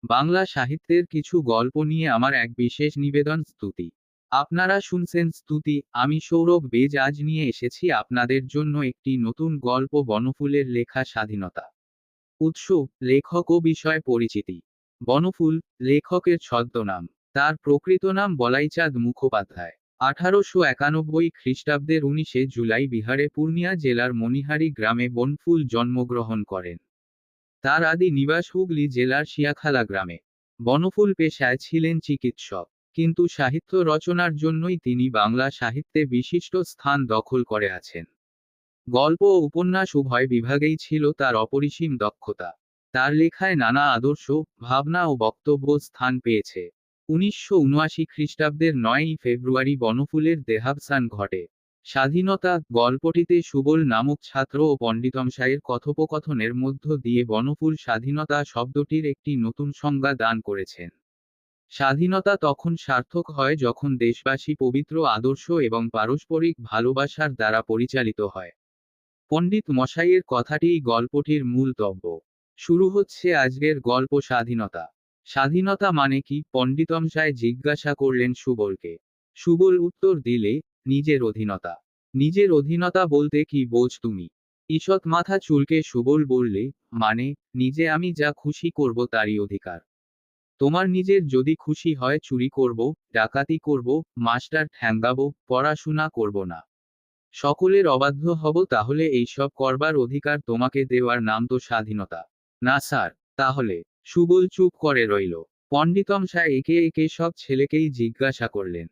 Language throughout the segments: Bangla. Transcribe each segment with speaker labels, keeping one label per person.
Speaker 1: বাংলা সাহিত্যের কিছু গল্প নিয়ে আমার এক বিশেষ নিবেদন স্তুতি। আপনারা শুনছেন স্তুতি, আমি সৌরভ বেজ আজ নিয়ে এসেছি আপনাদের জন্য একটি নতুন গল্প বনফুলের লেখা স্বাধীনতা। উৎস, লেখক ও বিষয় পরিচিতি। বনফুল, লেখকের ছদ্মনাম। তার প্রকৃত নাম বলাইচাঁদ মুখোপাধ্যায়। 1891 খ্রিস্টাব্দের 19 জুলাই বিহারে পূর্ণিয়া জেলার মণিহারি গ্রামে বনফুল জন্মগ্রহণ করেন। তার আদি নিবাস হুগলি জেলার শিয়াখালা গ্রামে। বনফুল পেশায় ছিলেন চিকিৎসক, কিন্তু সাহিত্য রচনার জন্যই তিনি বাংলা সাহিত্যে বিশিষ্ট স্থান দখল করে আছেন। গল্প ও উপন্যাস উভয় বিভাগেই ছিল তার অপরিসীম দক্ষতা। তার লেখায় নানা আদর্শ, ভাবনা ও বক্তব্য স্থান পেয়েছে। 1979 খ্রিস্টাব্দের 9ই ফেব্রুয়ারি বনফুলের দেহাবসান ঘটে। স্বাধীনতা গল্পটিতে সুবল নামক ছাত্র ও পণ্ডিতমশাইয়ের কথোপকথনের মধ্য দিয়ে বনফুল স্বাধীনতা শব্দটির একটি নতুন সংজ্ঞা দান করেছেন। স্বাধীনতা তখন সার্থক হয় যখন দেশবাসী পবিত্র আদর্শ এবং পারস্পরিক ভালোবাসার দ্বারা পরিচালিত হয়। পণ্ডিত মশাইয়ের কথাটিই গল্পটির মূল তব্য। শুরু হচ্ছে আজকের গল্প স্বাধীনতা। স্বাধীনতা মানে কি? পণ্ডিতমশাই জিজ্ঞাসা করলেন সুবলকে। সুবল উত্তর দিলে, নিজের অধীনতা। নিজের অধীনতা বলতে কি বোঝ তুমি? ঈষৎ মাথা চুলকে সুবল বললে, মানে, নিজে আমি যা খুশি করব তারই অধিকার। তোমার নিজের যদি খুশি হয় চুরি করব, ডাকাতি করব, মাস্টার ঠ্যাঙ্গাবো, পড়াশোনা করব না, সকলের অবাধ্য হব, তাহলে এইসব করবার অধিকার তোমাকে দেওয়ার নাম তো স্বাধীনতা। না স্যার। তাহলে? সুবল চুপ করে রইল। পণ্ডিতমশাই একে একে সব ছেলেকেই জিজ্ঞাসা করলেন।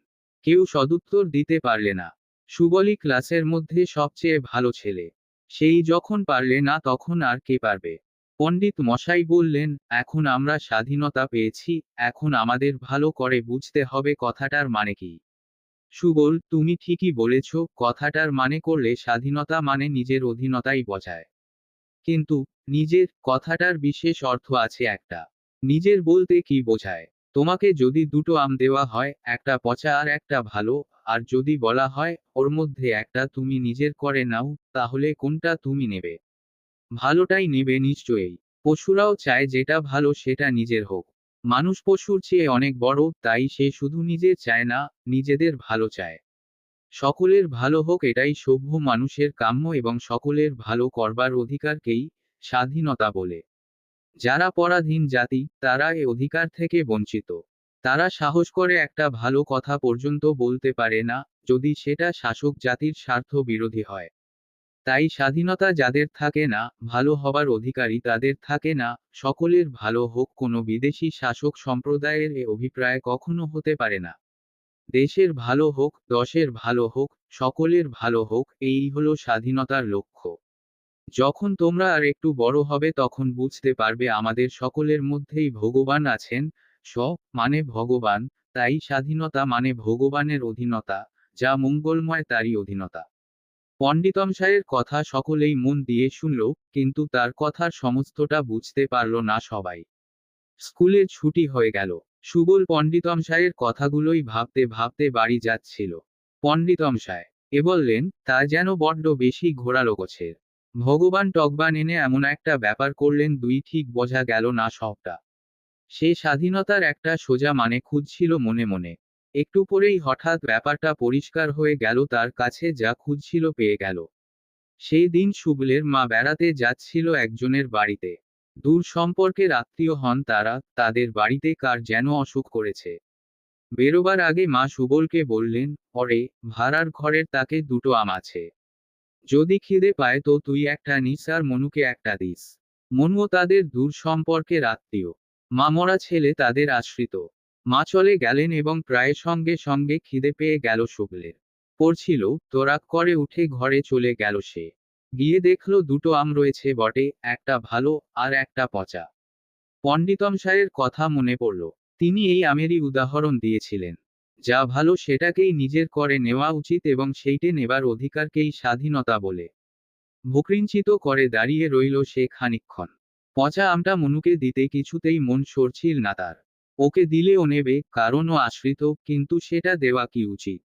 Speaker 1: কেউ সদুত্তর দিতে পারলে না। সুবলই ক্লাসের মধ্যে সবচেয়ে ভালো ছেলে। সেই যখন পারলে না তখন আর কে পারবে? পণ্ডিত মশাই বললেন, এখন আমরা স্বাধীনতা পেয়েছি, এখন আমাদের ভালো করে বুঝতে হবে কথাটার মানে কি। সুবল, তুমি ঠিকই বলেছ, কথাটার মানে করলে স্বাধীনতা মানে নিজের অধীনতাই বোঝায়। কিন্তু নিজের কথাটার বিশেষ অর্থ আছে একটা। নিজের বলতে কি বোঝায়? তোমাকে যদি দুটো আম দেওয়া হয়, একটা পচা আর একটা ভালো, আর যদি বলা হয় ওর মধ্যে একটা তুমি নিজের করে নাও, তাহলে কোনটা তুমি নেবে? ভালোটাই নেবে নিশ্চয়ই। পশুরাও চায় যেটা ভালো সেটা নিজের হোক। মানুষ পশুর চেয়ে অনেক বড়, তাই সে শুধু নিজের চায় না, নিজেদের ভালো চায়। সকলের ভালো হোক এটাই সভ্য মানুষের কাম্য, এবং সকলের ভালো করবার অধিকারকেই স্বাধীনতা বলে। যারা পরাধীন জাতি, তারা এ অধিকার থেকে বঞ্চিত। তারা সাহস করে একটা ভালো কথা পর্যন্ত বলতে পারে না, যদি সেটা শাসক জাতির স্বার্থ বিরোধী হয়। তাই স্বাধীনতা যাদের থাকে না, ভালো হবার অধিকারী তাদের থাকে না। সকলের ভালো হোক কোনো বিদেশি শাসক সম্প্রদায়ের এ অভিপ্রায় কখনো হতে পারে না। দেশের ভালো হোক, দশের ভালো হোক, সকলের ভালো হোক, এই হলো স্বাধীনতার লক্ষ্য। যখন তোমরা আর একটু বড় হবে তখন বুঝতে পারবে আমাদের সকলের মধ্যেই ভগবান আছেন। স মানে ভগবান, তাই স্বাধীনতা মানে ভগবানের অধীনতা, যা মঙ্গলময় তারই অধীনতা। পণ্ডিতমশাইয়ের কথা সকলেই মন দিয়ে শুনল, কিন্তু তার কথার সমস্তটা বুঝতে পারল না সবাই। স্কুলের ছুটি হয়ে গেল। সুবল পণ্ডিতমশাইয়ের কথাগুলোই ভাবতে ভাবতে বাড়ি যাচ্ছিল। পণ্ডিতমশাই এ বললেন, তা যেন বড্ড বেশি ঘোরালো গোছের। ভগবান টগবান এনে এমন একটা ব্যাপার করলেন দুই ঠিক বোঝা গেল না সবটা। সে স্বাধীনতার একটা সোজা মানে খুঁজছিল মনে মনে। একটু পরেই হঠাৎ ব্যাপারটা পরিষ্কার হয়ে গেল, তার কাছে যা খুঁজছিল পেয়ে গেল। সেই দিন সুবলের মা বেড়াতে যাচ্ছিল একজনের বাড়িতে। দূর সম্পর্কের আত্মীয় হন তারা, তাদের বাড়িতে কার যেন অসুখ করেছে। বেরোবার আগে মা সুবলকে বললেন, অরে, ভাড়ার ঘরের তাকে দুটো আম আছে। যদি খিদে পায় তো তুই একটা নিস আর মনুকে একটা দিস। মনুও তাদের দূর সম্পর্কের আত্মীয়। মা মরা ছেলে তাদের আশ্রিত। মা চলে গেলেন এবং প্রায় সঙ্গে সঙ্গে খিদে পেয়ে গেল সুবলের। পড়ছিল, তোরাক করে উঠে ঘরে চলে গেল সে। গিয়ে দেখলো দুটো আম রয়েছে বটে, একটা ভালো, আর একটা পচা। পণ্ডিতমশাইয়ের কথা মনে পড়ল। তিনি এই আমেরই উদাহরণ দিয়েছিলেন। যা ভালো সেটাকেই নিজের করে নেওয়া উচিত এবং সেইটে নেবার অধিকারকেই স্বাধীনতা বলে। ভ্রূকুঞ্চিত করে দাঁড়িয়ে রইল সে খানিকক্ষণ। পচা আমটা মনুকে দিতে কিছুতেই মন সরছিল না তার। ওকে দিলে ও নেবে, কারণ ও আশ্রিত, কিন্তু সেটা দেওয়া কি উচিত?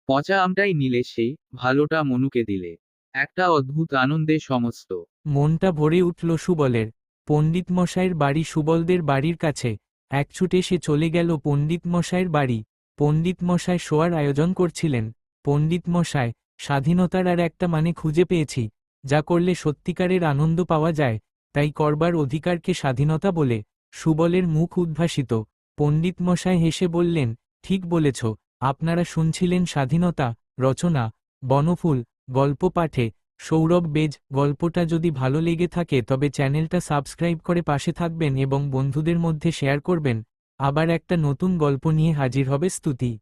Speaker 1: পচা আমটাই নিলে সে, ভালোটা মনুকে দিলে। একটা অদ্ভুত আনন্দে সমস্ত
Speaker 2: মনটা ভরে উঠল সুবলের। পণ্ডিত মশাইয়ের বাড়ি সুবলদের বাড়ির কাছে। এক ছুটে সে চলে গেল পণ্ডিত মশাইয়ের বাড়ি। পণ্ডিত মশাই শোয়ার আয়োজন করছিলেন। পণ্ডিত মশাই, স্বাধীনতার আর একটা মানে খুঁজে পেয়েছি, যা করলে সত্যিকারের আনন্দ পাওয়া যায়, তাই করবার অধিকারকে স্বাধীনতা বলে। সুবলের মুখ উদ্ভাসিত। পণ্ডিত মশাই হেসে বললেন, ঠিক বলেছ। আপনারা শুনছিলেন স্বাধীনতা, রচনা বনফুল, গল্প পাঠে সৌরভ বেজ। গল্পটা যদি ভালো লেগে থাকে তবে চ্যানেলটা সাবস্ক্রাইব করে পাশে থাকবেন এবং বন্ধুদের মধ্যে শেয়ার করবেন। আবার একটা নতুন গল্প নিয়ে হাজির হবে স্তুতি।